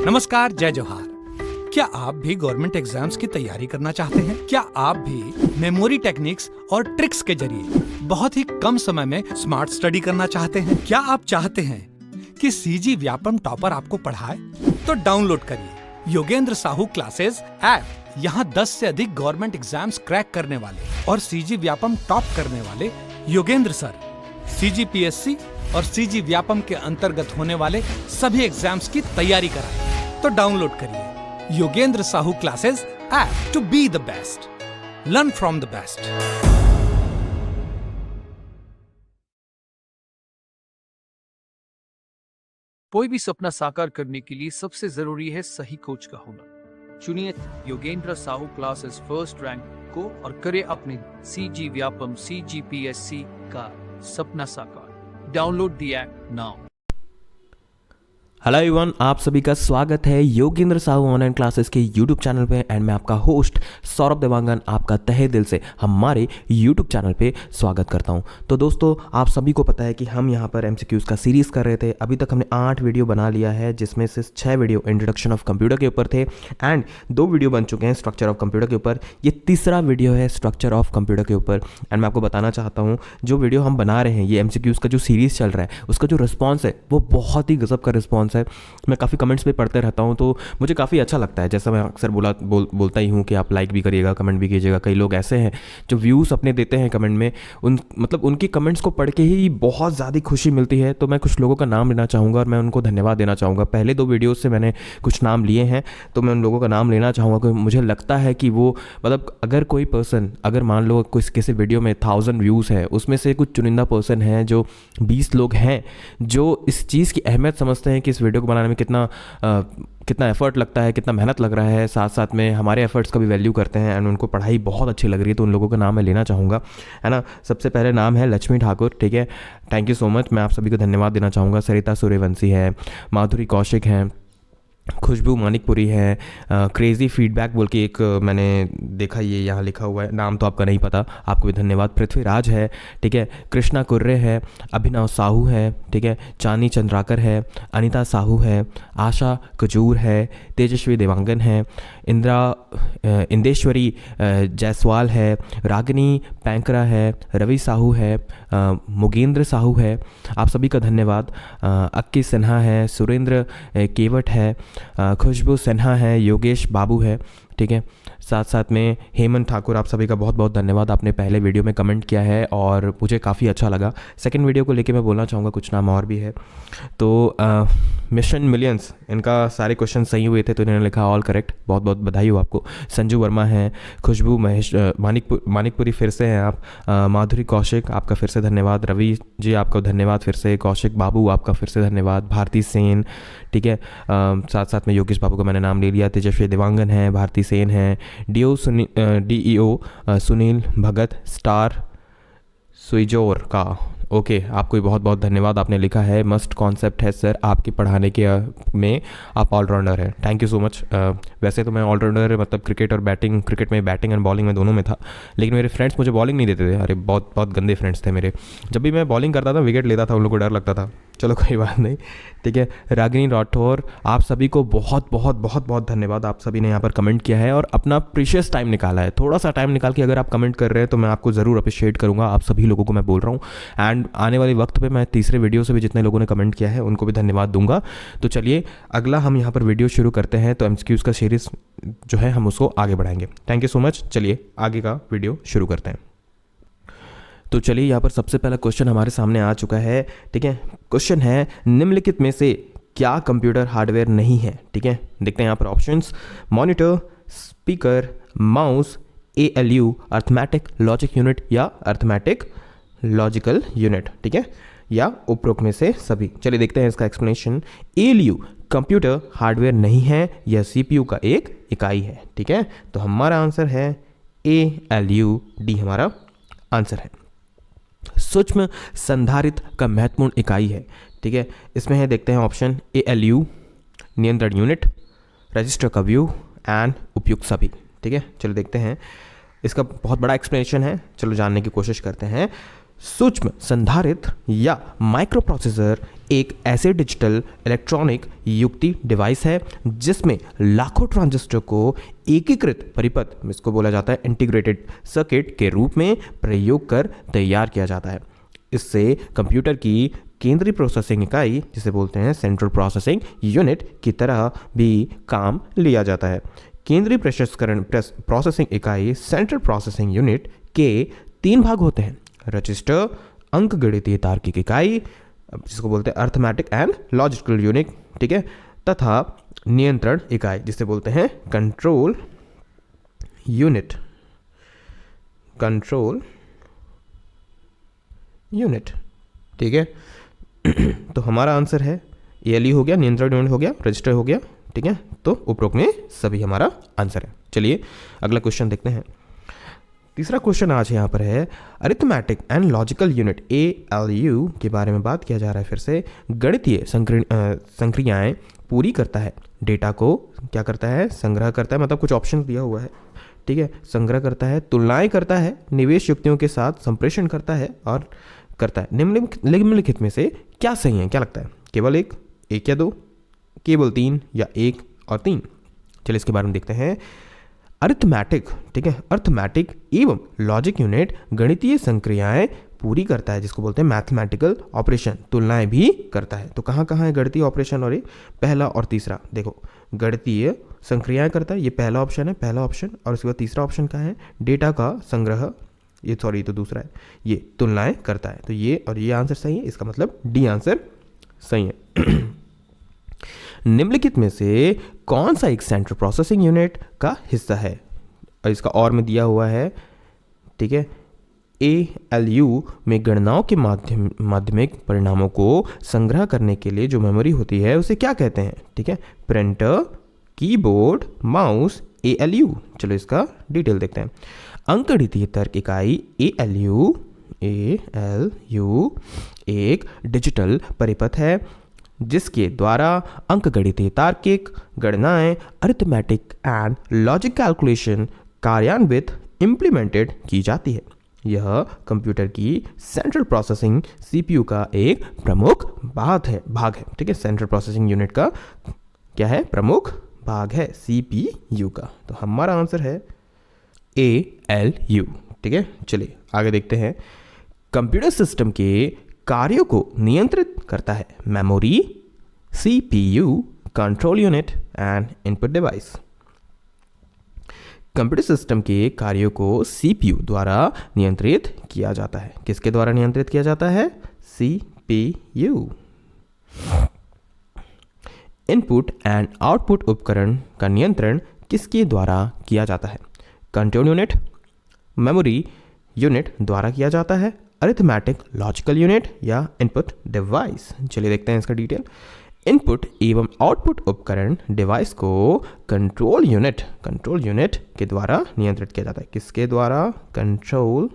नमस्कार, जय जोहार। क्या आप भी गवर्नमेंट एग्जाम्स की तैयारी करना चाहते हैं? क्या आप भी मेमोरी टेक्निक्स और ट्रिक्स के जरिए बहुत ही कम समय में स्मार्ट स्टडी करना चाहते हैं? क्या आप चाहते हैं कि सीजी व्यापम टॉपर आपको पढ़ाए? तो डाउनलोड करिए योगेंद्र साहू क्लासेस ऐप। यहाँ 10 से अधिक गवर्नमेंट एग्जाम्स क्रैक करने वाले और सीजी व्यापम टॉप करने वाले योगेंद्र सर CGPSC और सीजी व्यापम के अंतर्गत होने वाले सभी एग्जाम्स की तैयारी कराएं। तो डाउनलोड करिए Yogendra Sahu classes app to be the best, learn from the best. कोई भी सपना साकार करने के लिए सबसे जरूरी है सही कोच का होना। चुनिए Yogendra Sahu classes first rank को और करे अपने सीजी व्यापम CGPSC का सपना साकार। Download the app now. Hello everyone, आप सभी का स्वागत है योगेंद्र साहू ऑनलाइन क्लासेस के यूट्यूब चैनल पे एंड मैं आपका होस्ट सौरभ देवांगन आपका तहे दिल से हमारे यूट्यूब चैनल पे स्वागत करता हूं। तो दोस्तों, आप सभी को पता है कि हम यहां पर MCQs का सीरीज़ कर रहे थे। अभी तक हमने 8 वीडियो बना लिया है, जिसमें से 6 वीडियो इंट्रोडक्शन ऑफ कंप्यूटर के ऊपर थे एंड 2 वीडियो बन चुके हैं स्ट्रक्चर ऑफ कंप्यूटर के ऊपर। ये तीसरा वीडियो है स्ट्रक्चर ऑफ कंप्यूटर के ऊपर एंड मैं आपको बताना चाहता हूँ, जो वीडियो हम बना रहे हैं, ये MCQs का जो सीरीज़ चल रहा है, उसका जो रिस्पॉन्स है वो बहुत ही गजब का रिस्पॉन्स है। मैं काफ़ी कमेंट्स पे पढ़ते रहता हूँ तो मुझे काफ़ी अच्छा लगता है। जैसा मैं अक्सर बोलता ही हूँ कि आप लाइक भी करिएगा, कमेंट भी कीजिएगा। कई लोग ऐसे हैं जो व्यूज़ अपने देते हैं कमेंट में, उनकी कमेंट्स को पढ़ के ही बहुत ज़्यादा खुशी मिलती है। तो मैं कुछ लोगों का नाम लेना चाहूँगा और मैं उनको धन्यवाद देना चाहूँगा। पहले 2 वीडियोज़ से मैंने कुछ नाम लिए हैं तो मैं उन लोगों का नाम लेना चाहूँगा, क्योंकि मुझे लगता है कि वो अगर कोई पर्सन, अगर मान लो किसी वीडियो में 1000 व्यूज़ है, उसमें से कुछ चुनिंदा पर्सन हैं, जो 20 लोग हैं जो इस चीज़ की अहमियत समझते हैं कि इस वीडियो को बनाने में कितना एफर्ट लगता है, कितना मेहनत लग रहा है, साथ साथ में हमारे एफर्ट्स का भी वैल्यू करते हैं एंड उनको पढ़ाई बहुत अच्छी लग रही है, तो उन लोगों का नाम मैं लेना चाहूँगा, है ना। सबसे पहले नाम है लक्ष्मी ठाकुर, ठीक है। थैंक यू सो मच, मैं आप सभी को धन्यवाद देना चाहूँगा। सरिता सूर्यवंशी है, माधुरी कौशिक हैं, खुशबू मानिकपुरी है, क्रेज़ी फीडबैक बोल के एक मैंने देखा, ये यहाँ लिखा हुआ है, नाम तो आपका नहीं पता, आपको भी धन्यवाद। पृथ्वीराज है, ठीक है। कृष्णा कुर्रे है, अभिनव साहू है, ठीक है। चांदी चंद्राकर है, अनिता साहू है, आशा कजूर है, तेजस्वी देवांगन है, इंदेश्वरी जायसवाल है, रागिनी पैंकरा है, रवि साहू है, मुगेंद्र साहू है, आप सभी का धन्यवाद। अक्की सिन्हा है, सुरेंद्र केवट है, खुशबू सिन्हा है, योगेश बाबू है, ठीक है। साथ साथ में हेमंत ठाकुर, आप सभी का बहुत बहुत धन्यवाद। आपने पहले वीडियो में कमेंट किया है और मुझे काफ़ी अच्छा लगा। सेकंड वीडियो को लेके मैं बोलना चाहूँगा, कुछ नाम और भी है। तो मिशन मिलियंस, इनका सारे क्वेश्चन सही हुए थे तो इन्होंने लिखा ऑल करेक्ट, बहुत बहुत बधाई हो आपको। संजू वर्मा है, खुशबू मानिकपुरी फिर से हैं आप, माधुरी कौशिक आपका फिर से धन्यवाद, रवि जी आपका धन्यवाद फिर से, कौशिक बाबू आपका फिर से धन्यवाद, भारती सेन, ठीक है। साथ साथ में योगेश बाबू का मैंने नाम ले लिया, तेजस्वी देवांगन है, भारती सेन है, DEO सुनील भगत, स्टार सुइजोर का, ओके, आपको बहुत बहुत धन्यवाद। आपने लिखा है मस्ट कॉन्सेप्ट है सर, आपके पढ़ाने के में आप ऑलराउंडर हैं, थैंक यू सो मच। वैसे तो मैं ऑलराउंडर मतलब क्रिकेट में बैटिंग एंड बॉलिंग में दोनों में था, लेकिन मेरे फ्रेंड्स मुझे बॉलिंग नहीं देते थे। अरे बहुत बहुत गंदे फ्रेंड्स थे मेरे। जब भी मैं बॉलिंग करता था विकेट लेता था, उन लोगों को डर लगता था। चलो कोई बात नहीं, ठीक है। रागिनी राठौर, आप सभी को बहुत बहुत बहुत बहुत धन्यवाद। आप सभी ने यहाँ पर कमेंट किया है और अपना प्रीशियस टाइम निकाला है। थोड़ा सा टाइम निकाल के अगर आप कमेंट कर रहे हैं तो मैं आपको ज़रूर अप्रिशिएट करूँगा। आप सभी लोगों को मैं बोल रहा हूँ एंड आने वाले वक्त पे मैं तीसरे वीडियो से भी जितने लोगों ने कमेंट किया है उनको भी धन्यवाद दूंगा। तो चलिए अगला हम यहाँ पर वीडियो शुरू करते हैं। तो MCQs का सीरीज़ जो है हम उसको आगे बढ़ाएंगे। Thank you so much. चलिए आगे का वीडियो शुरू करते हैं। तो चलिए यहाँ पर सबसे पहला क्वेश्चन हमारे सामने आ चुका है, ठीक है। क्वेश्चन है, निम्नलिखित में से क्या कंप्यूटर हार्डवेयर नहीं है, ठीक है। देखते हैं यहाँ पर options, monitor, speaker, mouse, ALU arithmetic logic unit या अर्थमेटिक लॉजिकल यूनिट, ठीक है, या उपरोक्त में से सभी। चलिए देखते हैं इसका एक्सप्लेनेशन। ALU कंप्यूटर हार्डवेयर नहीं है, यह CPU का एक इकाई है, ठीक है। तो हमारा आंसर है ALU, डी हमारा आंसर है। सूक्ष्म संधारित्र का महत्वपूर्ण इकाई है, ठीक है। इसमें है, देखते हैं ऑप्शन, ALU नियंत्रण यूनिट, रजिस्टर का व्यू एंड उपयुक्त सभी, ठीक है। चलो देखते हैं, इसका बहुत बड़ा एक्सप्लेनेशन है, चलो जानने की कोशिश करते हैं। सूक्ष्म संधारित्र या माइक्रो प्रोसेसर एक ऐसे डिजिटल इलेक्ट्रॉनिक युक्ति डिवाइस है जिसमें लाखों ट्रांजिस्टर को एकीकृत परिपथ, इसको बोला जाता है इंटीग्रेटेड सर्किट के रूप में प्रयोग कर तैयार किया जाता है। इससे कंप्यूटर की केंद्रीय प्रोसेसिंग इकाई, जिसे बोलते हैं सेंट्रल प्रोसेसिंग यूनिट की तरह भी काम लिया जाता है। केंद्रीय प्रोसेसिंग इकाई सेंट्रल प्रोसेसिंग यूनिट के 3 भाग होते हैं: रजिस्टर, अंकगणितीय तार्किक इकाई, जिसको बोलते हैं अर्थमेटिक एंड लॉजिकल यूनिट, ठीक है, तथा नियंत्रण इकाई, जिसे बोलते हैं कंट्रोल यूनिट। कंट्रोल यूनिट, ठीक है। तो हमारा आंसर है एएलयू हो गया, नियंत्रण यूनिट हो गया, रजिस्टर हो गया, ठीक है। तो उपरोक्त में सभी हमारा आंसर है। चलिए अगला क्वेश्चन देखते हैं। तीसरा क्वेश्चन आज यहाँ पर है arithmetic and logical unit ALU के बारे में बात किया जा रहा है। फिर से गणितीय संक्रियाएं पूरी करता है, डेटा को क्या करता है, संग्रह करता है, मतलब कुछ ऑप्शन दिया हुआ है, ठीक है, संग्रह करता है, तुलनाएं करता है, निवेश युक्तियों के साथ संप्रेषण करता है और करता है। निम्नलिखित में से क्या सही है, क्या लगता है? केवल एक या दो, केवल 3 या 1 और 3? चलिए इसके बारे में देखते हैं। अरिथमेटिक, ठीक है, अरिथमेटिक एवं लॉजिक यूनिट गणितीय संक्रियाएं पूरी करता है, जिसको बोलते हैं मैथमेटिकल ऑपरेशन, तुलनाएं भी करता है। तो कहाँ कहाँ है गणितीय ऑपरेशन? और ये पहला और तीसरा, देखो गणितीय संक्रियाएं करता है, ये पहला ऑप्शन है, पहला ऑप्शन। और उसके बाद तीसरा ऑप्शन क्या है? डेटा का संग्रह, ये सॉरी तो दूसरा है, ये तुलनाएं करता है। तो ये और ये आंसर सही है, इसका मतलब डी आंसर सही है। निम्नलिखित में से कौन सा एक सेंट्रल प्रोसेसिंग यूनिट का हिस्सा है? और इसका और में दिया हुआ है, ठीक है। एएलयू में गणनाओं के माध्यमिक परिणामों को संग्रह करने के लिए जो मेमोरी होती है उसे क्या कहते हैं? ठीक है, प्रिंटर, कीबोर्ड, माउस, एएलयू। चलो इसका डिटेल देखते हैं। अंकगणितीय तर्क इकाई एएलयू एक डिजिटल परिपथ है जिसके द्वारा अंकगणितीय तार्किक गणनाएं, अरिथमेटिक एंड लॉजिक कैलकुलेशन कार्यान्वित इम्प्लीमेंटेड की जाती है। यह कंप्यूटर की सेंट्रल प्रोसेसिंग सीपीयू का एक प्रमुख भाग है, ठीक है। सेंट्रल प्रोसेसिंग यूनिट का क्या है? प्रमुख भाग है सीपीयू का। तो हमारा आंसर है एएलयू, ठीक है। चलिए आगे देखते हैं। कंप्यूटर सिस्टम के कार्यों को नियंत्रित करता है memory, CPU, control unit and input device. Computer system के कार्यों को सीपीयू द्वारा नियंत्रित किया जाता है। किसके द्वारा नियंत्रित किया जाता है? सीपीयू। इनपुट एंड आउटपुट उपकरण का नियंत्रण किसके द्वारा किया जाता है? कंट्रोल यूनिट, मेमोरी यूनिट द्वारा किया जाता है, अरिथमेटिक लॉजिकल यूनिट या इनपुट डिवाइस। चलिए देखते हैं इसका डिटेल। इनपुट एवं आउटपुट उपकरण डिवाइस को कंट्रोल यूनिट के द्वारा नियंत्रित किया जाता है। किसके द्वारा? कंट्रोल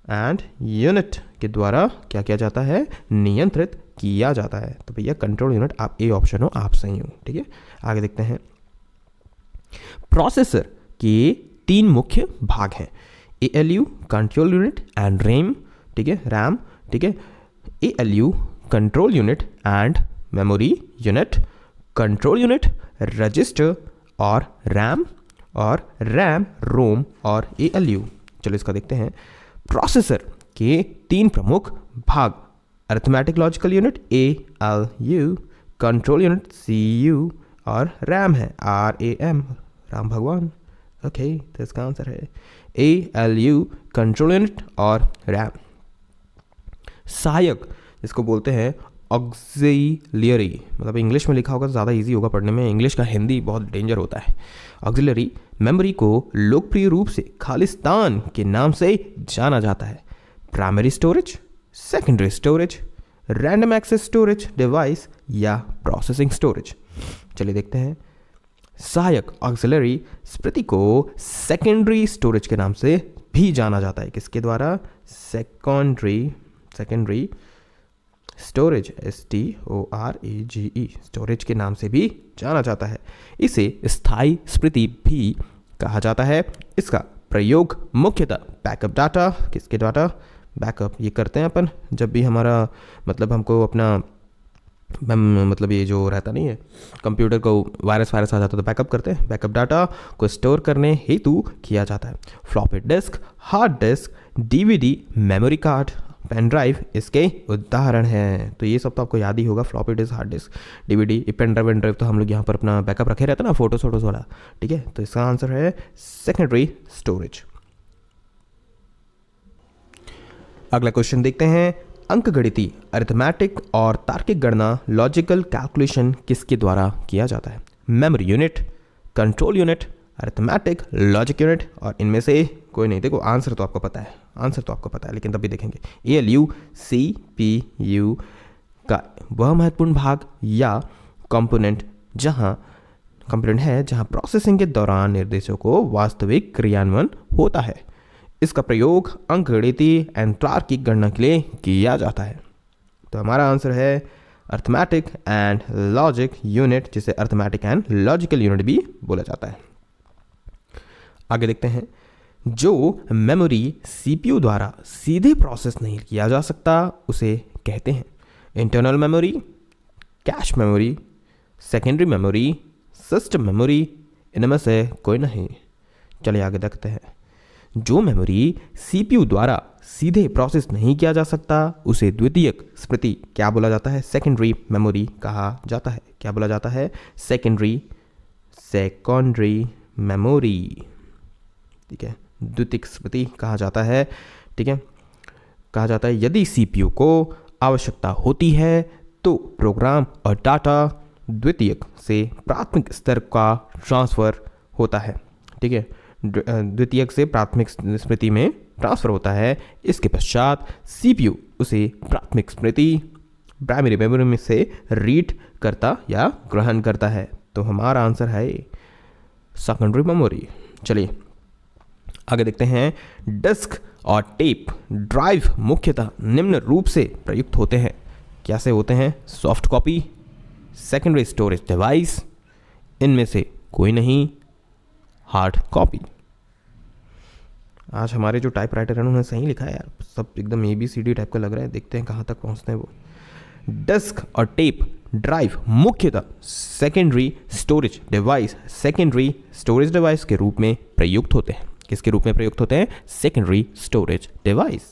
एंड यूनिट के द्वारा क्या किया जाता है? नियंत्रित किया जाता है। तो भैया कंट्रोल यूनिट आप ए ऑप्शन हो, आप सही हो, ठीक है। आगे देखते हैं। प्रोसेसर के 3 मुख्य भाग हैं, ALU, control unit and RAM, ठीक है, रैम, ठीक है। ALU, control unit and memory unit, control unit, register और रैम रोम और एएलयू। चलो इसका देखते हैं। प्रोसेसर के 3 प्रमुख भाग, arithmetic logical unit ALU, control unit CU और रैम है RAM, राम भगवान। ओके, तो इसका आंसर है एएलयू, कंट्रोल यूनिट और रैम। सहायक, जिसको बोलते हैं ऑक्सिलियरी, मतलब इंग्लिश में लिखा होगा तो ज़्यादा इजी होगा पढ़ने में, इंग्लिश का हिंदी बहुत डेंजर होता है। ऑक्सिलियरी मेमोरी को लोकप्रिय रूप से खालिस्तान के नाम से जाना जाता है। Primary storage, secondary storage, random access storage device या प्रोसेसिंग स्टोरेज। चलिए देखते हैं। सहायक ऑक्सिलरी स्मृति को सेकेंडरी स्टोरेज के नाम से भी जाना जाता है। किसके द्वारा? सेकेंडरी स्टोरेज, STORAGE, स्टोरेज के नाम से भी जाना जाता है। इसे स्थायी स्मृति भी कहा जाता है। इसका प्रयोग मुख्यतः बैकअप डाटा, किसके डाटा? बैकअप ये करते हैं अपन जब भी हमारा मतलब हमको अपना मतलब ये जो रहता नहीं है कंप्यूटर को वायरस आ जाता है तो बैकअप करते हैं। बैकअप डाटा को स्टोर करने हेतु किया जाता है। Floppy disk, hard disk, DVD, memory card, pen drive इसके उदाहरण हैं। तो ये सब तो आपको याद ही होगा, floppy disk, hard disk, DVD, pen drive तो हम लोग यहाँ पर अपना बैकअप रखे रहते हैं ना, फोटोज वाला। ठीक है, तो इसका आंसर है सेकेंडरी स्टोरेज। अगला क्वेश्चन देखते हैं। अंकगणितीय अरिथमेटिक और तार्किक गणना लॉजिकल कैलकुलेशन किसके द्वारा किया जाता है? Memory unit, control unit, arithmetic, logic unit, और इनमें से कोई नहीं। देखो आंसर तो आपको पता है, लेकिन तब भी देखेंगे। ALU CPU का वह महत्वपूर्ण भाग या कंपोनेंट है जहां प्रोसेसिंग के दौरान निर्देशों को वास्तविक क्रियान्वयन होता है। इसका प्रयोग अंकगणितीय एंड तार्किक गणना के लिए किया जाता है। तो हमारा आंसर है अरिथमेटिक एंड लॉजिक यूनिट, जिसे अरिथमेटिक एंड लॉजिकल यूनिट भी बोला जाता है। आगे देखते हैं। जो मेमोरी CPU द्वारा सीधे प्रोसेस नहीं किया जा सकता उसे कहते हैं internal memory, cache memory, secondary memory, system memory. इनमें से कोई नहीं। चलिए आगे देखते हैं। जो मेमोरी CPU द्वारा सीधे प्रोसेस नहीं किया जा सकता उसे द्वितीयक स्मृति क्या बोला जाता है? सेकेंडरी मेमोरी कहा जाता है। क्या बोला जाता है? Secondary memory. ठीक है, द्वितीयक स्मृति कहा जाता है। ठीक है, कहा जाता है यदि CPU को आवश्यकता होती है तो प्रोग्राम और डाटा द्वितीयक से प्राथमिक स्तर का ट्रांसफ़र होता है। ठीक है, द्वितीयक से प्राथमिक स्मृति में ट्रांसफ़र होता है। इसके पश्चात CPU उसे प्राथमिक स्मृति प्राइमरी मेमोरी में से रीड करता या ग्रहण करता है। तो हमारा आंसर है सेकेंडरी मेमोरी। चलिए आगे देखते हैं। डिस्क और टेप ड्राइव मुख्यतः निम्न रूप से प्रयुक्त होते हैं। कैसे होते हैं? Soft copy, secondary storage device, इनमें से कोई नहीं, हार्ड कॉपी। आज हमारे जो टाइप राइटर हैं उन्होंने सही लिखा है यार, सब एकदम ABCD टाइप का लग रहा है। देखते हैं कहाँ तक पहुँचते हैं वो। डिस्क और टेप ड्राइव मुख्यतः सेकेंडरी स्टोरेज डिवाइस के रूप में प्रयुक्त होते हैं। किसके रूप में प्रयुक्त होते हैं? Secondary storage device.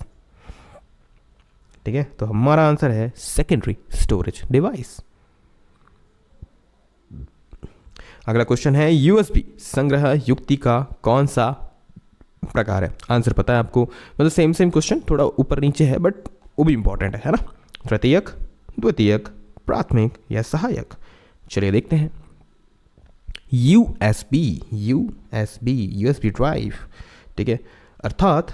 ठीक है, तो हमारा आंसर है सेकेंडरी स्टोरेज डिवाइस। अगला क्वेश्चन है। USB संग्रह युक्ति का कौन सा प्रकार है? आंसर पता है आपको, मतलब सेम क्वेश्चन, थोड़ा ऊपर नीचे है बट वो भी इंपॉर्टेंट है ना। तृतीयक, द्वितीयक, प्राथमिक या सहायक? चलिए देखते हैं। USB drive. ठीक है, अर्थात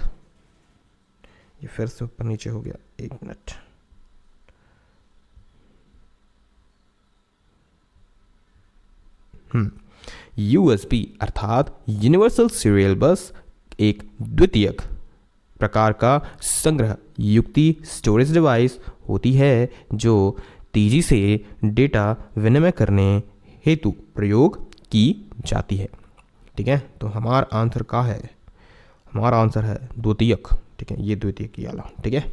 ये फिर से ऊपर नीचे हो गया, एक मिनट। USB अर्थात यूनिवर्सल सीरियल बस एक द्वितीयक प्रकार का संग्रह युक्ति स्टोरेज डिवाइस होती है जो तेजी से डेटा विनिमय करने हेतु प्रयोग की जाती है। ठीक है, तो हमारा आंसर क्या है? हमारा आंसर है द्वितीयक। ठीक है, ये द्वितीयक ही वाला। ठीक है,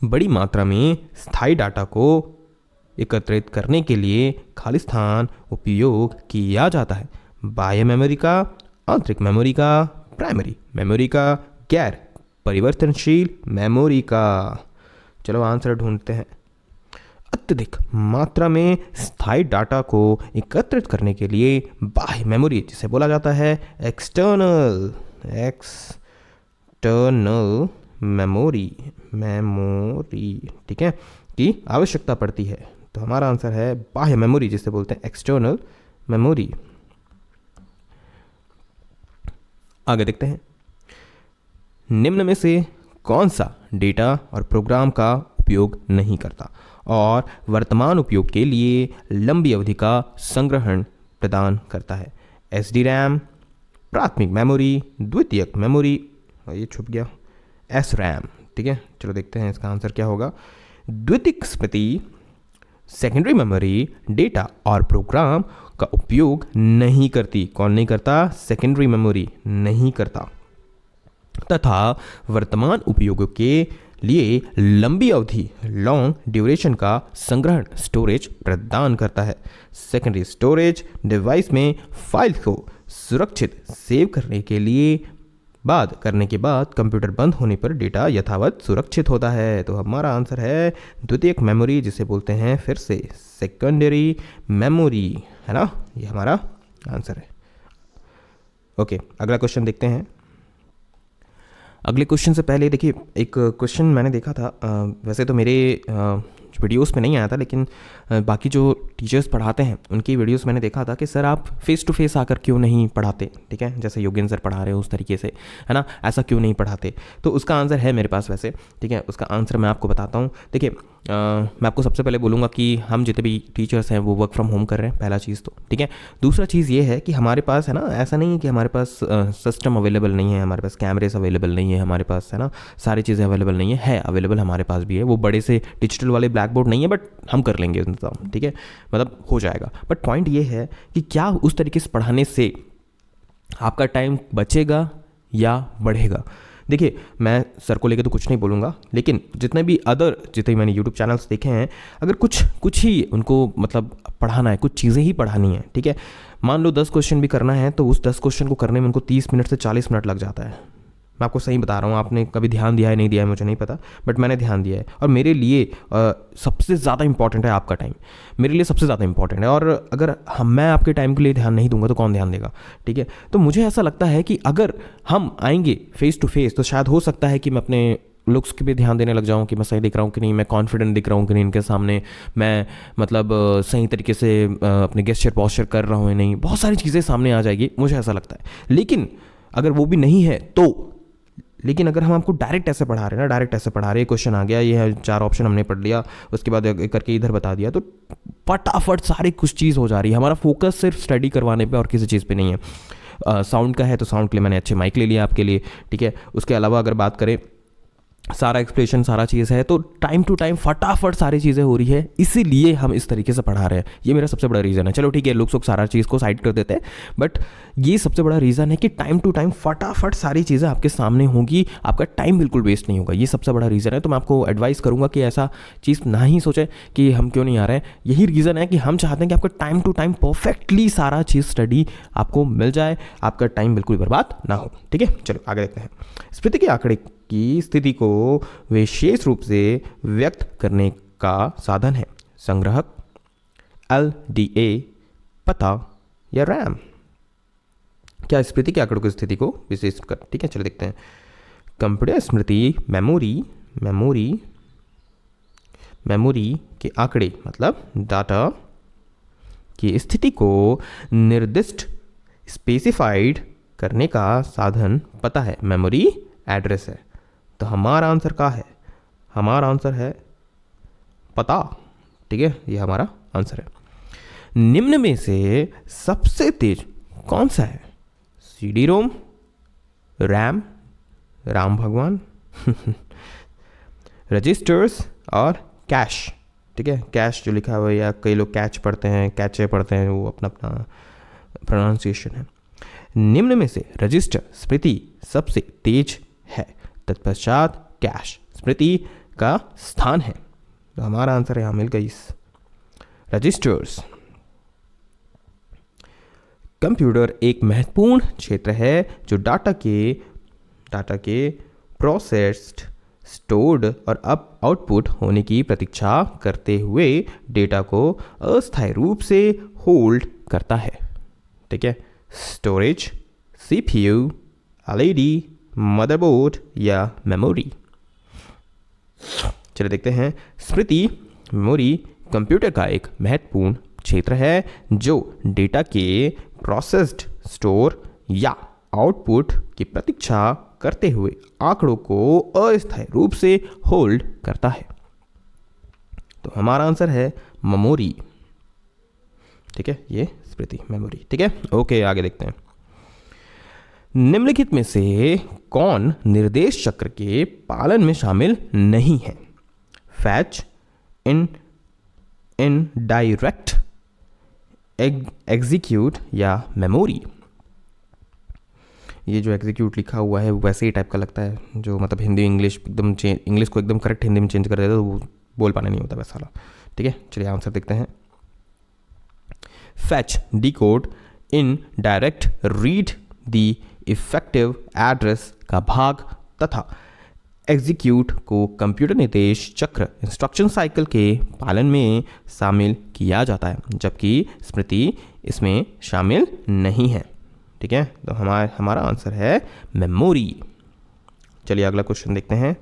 बड़ी मात्रा में स्थायी डाटा को एकत्रित करने के लिए खाली स्थान उपयोग किया जाता है। बाह्य मेमोरी का, आंतरिक मेमोरी का, प्राइमरी मेमोरी का, गैर परिवर्तनशील मेमोरी का। चलो आंसर ढूंढते हैं। अत्यधिक मात्रा में स्थायी डाटा को एकत्रित करने के लिए बाह्य मेमोरी, जिसे बोला जाता है एक्सटर्नल मेमोरी, ठीक है, की आवश्यकता पड़ती है। तो हमारा आंसर है बाह्य मेमोरी, जिसे बोलते हैं एक्सटर्नल मेमोरी। आगे देखते हैं। निम्न में से कौन सा डेटा और प्रोग्राम का उपयोग नहीं करता और वर्तमान उपयोग के लिए लंबी अवधि का संग्रहण प्रदान करता है? SDRAM, प्राथमिक मेमोरी, द्वितीयक मेमोरी, ये छुप गया, SRAM। ठीक है, चलो देखते हैं इसका आंसर क्या होगा। द्वितीयक स्मृति सेकेंडरी मेमोरी डेटा और प्रोग्राम का उपयोग नहीं करती। कौन नहीं करता? सेकेंडरी मेमोरी नहीं करता। तथा वर्तमान उपयोगों के लिए लंबी अवधि लॉन्ग ड्यूरेशन का संग्रहण स्टोरेज प्रदान करता है। सेकेंडरी स्टोरेज डिवाइस में फाइल को सुरक्षित सेव करने के लिए करने के बाद कंप्यूटर बंद होने पर डेटा यथावत सुरक्षित होता है। तो हमारा आंसर है द्वितीयक मेमोरी, जिसे बोलते हैं फिर से सेकेंडरी मेमोरी, है ना, ये हमारा आंसर है। ओके, अगला क्वेश्चन देखते हैं। अगले क्वेश्चन से पहले देखिए, एक क्वेश्चन मैंने देखा था, वैसे तो मेरे वीडियोस में नहीं आया था, लेकिन बाकी जो टीचर्स पढ़ाते हैं उनकी वीडियोस मैंने देखा था कि सर आप फेस टू फेस आकर क्यों नहीं पढ़ाते, ठीक है, जैसे योगेंद्र सर पढ़ा रहे हो उस तरीके से, है ना, ऐसा क्यों नहीं पढ़ाते। तो उसका आंसर है मेरे पास वैसे, ठीक है, उसका आंसर मैं आपको बताता हूँ। देखिए, मैं आपको सबसे पहले बोलूँगा कि हम जितने भी टीचर्स हैं वो वर्क फ्रॉम होम कर रहे हैं, पहला चीज़ तो, ठीक है। दूसरा चीज़ ये है कि हमारे पास, है ना, ऐसा नहीं है कि हमारे पास सिस्टम अवेलेबल नहीं है, हमारे पास कैमरेस अवेलेबल नहीं है, हमारे पास, है ना, सारी चीज़ें अवेलेबल नहीं है अवेलेबल हमारे पास भी है। वो बड़े से डिजिटल वाले ब्लैक बोर्ड नहीं है, बट हम कर लेंगे इंतजाम, ठीक है, मतलब हो जाएगा। बट पॉइंट ये है कि क्या उस तरीके से पढ़ाने से आपका टाइम बचेगा या बढ़ेगा। देखिए, मैं सर को लेकर तो कुछ नहीं बोलूँगा, लेकिन जितने मैंने यूट्यूब चैनल्स देखे हैं, अगर कुछ ही उनको मतलब पढ़ाना है, कुछ चीज़ें ही पढ़ानी है, ठीक है, मान लो 10 क्वेश्चन भी करना है, तो उस 10 क्वेश्चन को करने में उनको 30 मिनट से 40 मिनट लग जाता है। मैं आपको सही बता रहा हूँ, आपने कभी ध्यान दिया है नहीं दिया है मुझे नहीं पता, बट मैंने ध्यान दिया है। और मेरे लिए सबसे ज़्यादा इंपॉर्टेंट है आपका टाइम, मेरे लिए सबसे ज़्यादा इंपॉर्टेंट है। और अगर मैं आपके टाइम के लिए ध्यान नहीं दूंगा तो कौन ध्यान देगा, ठीक है। तो मुझे ऐसा लगता है कि अगर हम आएंगे फेस टू फेस, तो शायद हो सकता है कि मैं अपने लुक्स के भी ध्यान देने लग जाऊँ कि मैं सही दिख रहा हूँ कि नहीं, मैं कॉन्फिडेंट दिख रहा हूँ कि नहीं इनके सामने, मैं मतलब सही तरीके से अपने गेस्चर पॉस्चर कर रहा हूँ या नहीं, बहुत सारी चीज़ें सामने आ जाएगी, मुझे ऐसा लगता है। लेकिन अगर वो भी नहीं है तो, लेकिन अगर हम आपको डायरेक्ट ऐसे पढ़ा रहे हैं ना, डायरेक्ट ऐसे पढ़ा रहे हैं, क्वेश्चन आ गया, ये 4 ऑप्शन हमने पढ़ लिया, उसके बाद एक करके इधर बता दिया, तो फटाफट सारी कुछ चीज़ हो जा रही है। हमारा फोकस सिर्फ स्टडी करवाने पे और किसी चीज़ पे नहीं है। साउंड का है तो साउंड के लिए मैंने अच्छे माइक ले लिया आपके लिए, ठीक है। उसके अलावा अगर बात करें, सारा एक्सप्रेशन सारा चीज़ है, तो टाइम टू टाइम फटाफट सारी चीज़ें हो रही है, इसीलिए हम इस तरीके से पढ़ा रहे हैं। ये मेरा सबसे बड़ा रीज़न है। चलो ठीक है, लुक्स सारा चीज़ को साइड कर देते हैं, बट ये सबसे बड़ा रीज़न है कि टाइम टू टाइम फटाफट सारी चीज़ें आपके सामने होंगी, आपका टाइम बिल्कुल वेस्ट नहीं होगा। ये सबसे बड़ा रीज़न है। तो मैं आपको एडवाइस करूँगा कि ऐसा चीज़ ना ही सोचें कि हम क्यों नहीं आ रहे हैं। यही रीज़न है कि हम चाहते हैं कि आपका टाइम टू टाइम परफेक्टली सारा चीज़ स्टडी आपको मिल जाए, आपका टाइम बिल्कुल बर्बाद ना हो, ठीक है। चलो आगे देखते हैं। स्मृति के आंकड़े की स्थिति को विशेष रूप से व्यक्त करने का साधन है संग्रहक, LDA, पता या रैम। क्या स्मृति के आंकड़ों की स्थिति को विशेष कर, ठीक है, चलो देखते हैं। कंप्यूटर स्मृति मेमोरी के आंकड़े मतलब डाटा की स्थिति को निर्दिष्ट स्पेसिफाइड करने का साधन पता है, मेमोरी एड्रेस है। तो हमारा आंसर क्या है? हमारा आंसर है पता, ठीक है, ये हमारा आंसर है। निम्न में से सबसे तेज कौन सा है? CD-ROM, रैम, राम भगवान, रजिस्टर्स और कैश, ठीक है। कैश जो लिखा हुआ है, या कई लोग कैच पढ़ते हैं, कैचे पढ़ते हैं, वो अपना अपना प्रोनाउंसिएशन है। निम्न में से रजिस्टर स्मृति सबसे तेज है, तत्पश्चात कैश स्मृति का स्थान है। तो हमारा आंसर यहाँ मिल गई रजिस्टर्स। कंप्यूटर एक महत्वपूर्ण क्षेत्र है जो डाटा के प्रोसेस्ड, स्टोर्ड और आउटपुट होने की प्रतीक्षा करते हुए डेटा को अस्थायी रूप से होल्ड करता है, ठीक है। स्टोरेज, CPU, LED, मदरबोर्ड या मेमोरी। चलिए देखते हैं। स्मृति मेमोरी कंप्यूटर का एक महत्वपूर्ण क्षेत्र है जो डेटा के प्रोसेस्ड, स्टोर या आउटपुट की प्रतीक्षा करते हुए आंकड़ों को अस्थायी रूप से होल्ड करता है। तो हमारा आंसर है मेमोरी, ठीक है, ये स्मृति मेमोरी, ठीक है। ओके, आगे देखते हैं। निम्नलिखित में से कौन निर्देश चक्र के पालन में शामिल नहीं है? फैच, इनडायरेक्ट, एग्जीक्यूट या मेमोरी। ये जो एग्जीक्यूट लिखा हुआ है वैसे ही टाइप का लगता है, जो मतलब हिंदी इंग्लिश एकदम इंग्लिश को एकदम करेक्ट हिंदी में चेंज कर देता है तो वो बोल पाना नहीं होता वैसा वाला। ठीक है, चलिए आंसर देखते हैं। Fetch, decode, in, direct, read the effective address का भाग तथा एग्जीक्यूट को कंप्यूटर निर्देश चक्र इंस्ट्रक्शन साइकिल के पालन में शामिल किया जाता है, जबकि स्मृति इसमें शामिल नहीं है। ठीक है, तो हमारा आंसर है मेमोरी। चलिए अगला क्वेश्चन देखते हैं।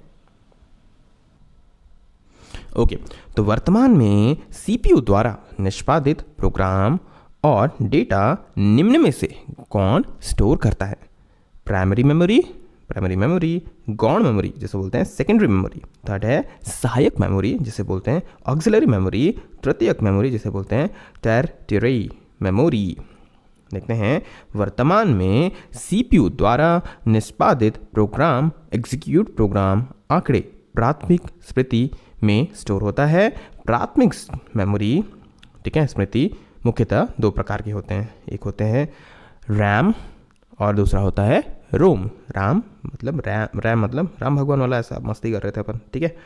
ओके, तो वर्तमान में सीपीयू द्वारा निष्पादित प्रोग्राम और डेटा निम्न में से कौन स्टोर करता है? प्राइमरी मेमोरी, गौण मेमोरी जिसे बोलते हैं सेकेंडरी मेमोरी, थर्ड है सहायक मेमोरी जिसे बोलते हैं ऑक्सिलरी मेमोरी, तृतीयक मेमोरी जिसे बोलते हैं टर्टियरी मेमोरी। देखते हैं, वर्तमान में सीपीयू द्वारा निष्पादित प्रोग्राम एग्जीक्यूट प्रोग्राम आंकड़े प्राथमिक स्मृति में स्टोर होता है। प्राथमिक मेमोरी, ठीक है, स्मृति मुख्यतः दो प्रकार के होते हैं, एक होते हैं रैम और दूसरा होता है रोम। रैम मतलब राम भगवान वाला, ऐसा मस्ती कर रहे थे अपन। ठीक है,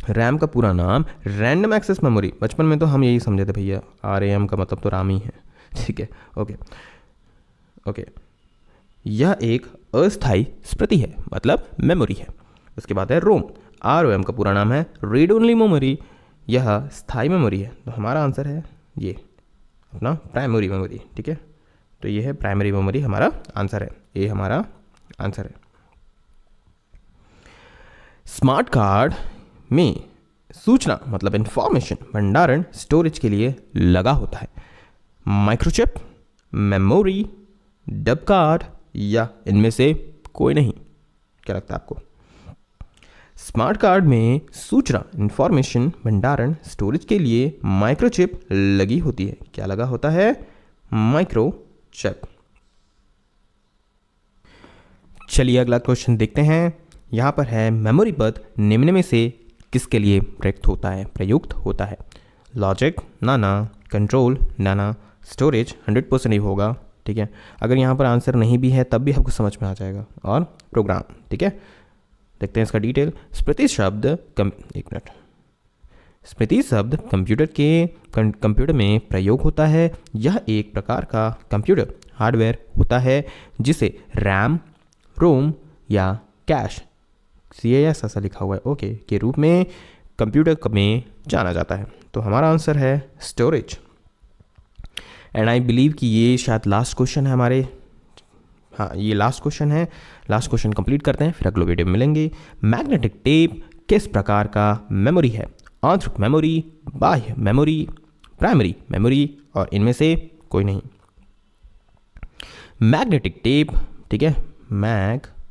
रैम का पूरा नाम रैंडम एक्सेस मेमोरी, बचपन में तो हम यही समझे थे भैया, RAM का मतलब तो राम ही है। ठीक है, ओके, यह एक अस्थायी स्मृति है, मतलब मेमोरी है। उसके बाद है रोम, ROM का पूरा नाम है रीड ओनली मेमोरी, यह स्थायी मेमोरी है। तो हमारा आंसर है ये अपना प्राइमरी मेमोरी। ठीक है, तो ये है प्राइमरी मेमोरी, हमारा आंसर है, ये हमारा आंसर है। स्मार्ट कार्ड में सूचना मतलब इंफॉर्मेशन भंडारण स्टोरेज के लिए लगा होता है माइक्रोचिप, मेमोरी, डब कार्ड या इनमें से कोई नहीं। क्या लगता है आपको? स्मार्ट कार्ड में सूचना इंफॉर्मेशन भंडारण स्टोरेज के लिए माइक्रोचिप लगी होती है। क्या लगा होता है? माइक्रोचिप। चलिए अगला क्वेश्चन देखते हैं। यहां पर है मेमोरी पद निम्न में से किसके लिए प्रयुक्त होता है? लॉजिक, नाना, कंट्रोल, नाना, स्टोरेज 100% ही होगा। ठीक है, अगर यहाँ पर आंसर नहीं भी है तब भी आपको समझ में आ जाएगा, और प्रोग्राम। ठीक है, देखते हैं इसका डिटेल। स्मृति शब्द स्मृति शब्द कंप्यूटर में प्रयोग होता है। यह एक प्रकार का कंप्यूटर हार्डवेयर होता है जिसे रैम, रोम या कैश, CAS ऐसा लिखा हुआ है, ओके, के रूप में कंप्यूटर में जाना जाता है। तो हमारा आंसर है स्टोरेज। एंड आई बिलीव कि ये शायद लास्ट क्वेश्चन है हमारे, हाँ ये लास्ट क्वेश्चन है। लास्ट क्वेश्चन कंप्लीट करते हैं, फिर अगले वीडियो में मिलेंगे। मैग्नेटिक टेप किस प्रकार का मेमोरी है? आंतरिक मेमोरी, बाह्य मेमोरी, प्राइमरी मेमोरी और इनमें से कोई नहीं। मैग्नेटिक टेप, ठीक है, मैग्नेटिक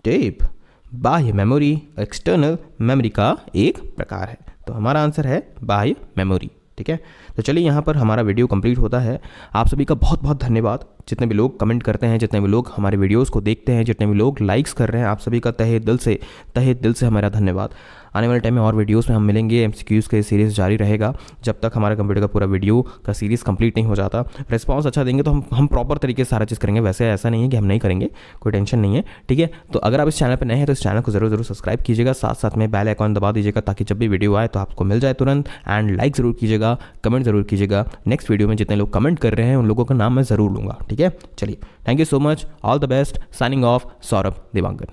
टेप बाह्य मेमोरी, एक्सटर्नल मेमोरी का एक प्रकार है। तो हमारा आंसर है बाह्य मेमोरी। ठीक है, तो चलिए यहाँ पर हमारा वीडियो कंप्लीट होता है। आप सभी का बहुत बहुत धन्यवाद, जितने भी लोग कमेंट करते हैं, जितने भी लोग हमारे वीडियोस को देखते हैं, जितने भी लोग लाइक्स कर रहे हैं, आप सभी का तहे दिल से हमारा धन्यवाद। आने वाले टाइम में और वीडियोस में हम मिलेंगे। MCQs का सीरीज़ जारी रहेगा जब तक हमारा कंप्यूटर का पूरा वीडियो का सीरीज़ कंप्लीट नहीं हो जाता। रिस्पांस अच्छा देंगे तो हम प्रॉपर तरीके से सारा चीज़ करेंगे। वैसे ऐसा नहीं है कि हम नहीं करेंगे, कोई टेंशन नहीं है। ठीक है, तो अगर आप इस चैनल पर नए हैं तो इस चैनल को जरूर सब्सक्राइब कीजिएगा, साथ में बेल आइकॉन दबा दीजिएगा ताकि जब भी वीडियो आए तो आपको मिल जाए तुरंत। एंड लाइक ज़रूर कीजिएगा, कमेंट ज़रूर कीजिएगा। नेक्स्ट वीडियो में जितने लोग कमेंट कर रहे हैं उन लोगों का नाम मैं ज़रूर लूँगा। ठीक है, चलिए, thank you so much, all the best. Signing off, Saurabh Dewangan.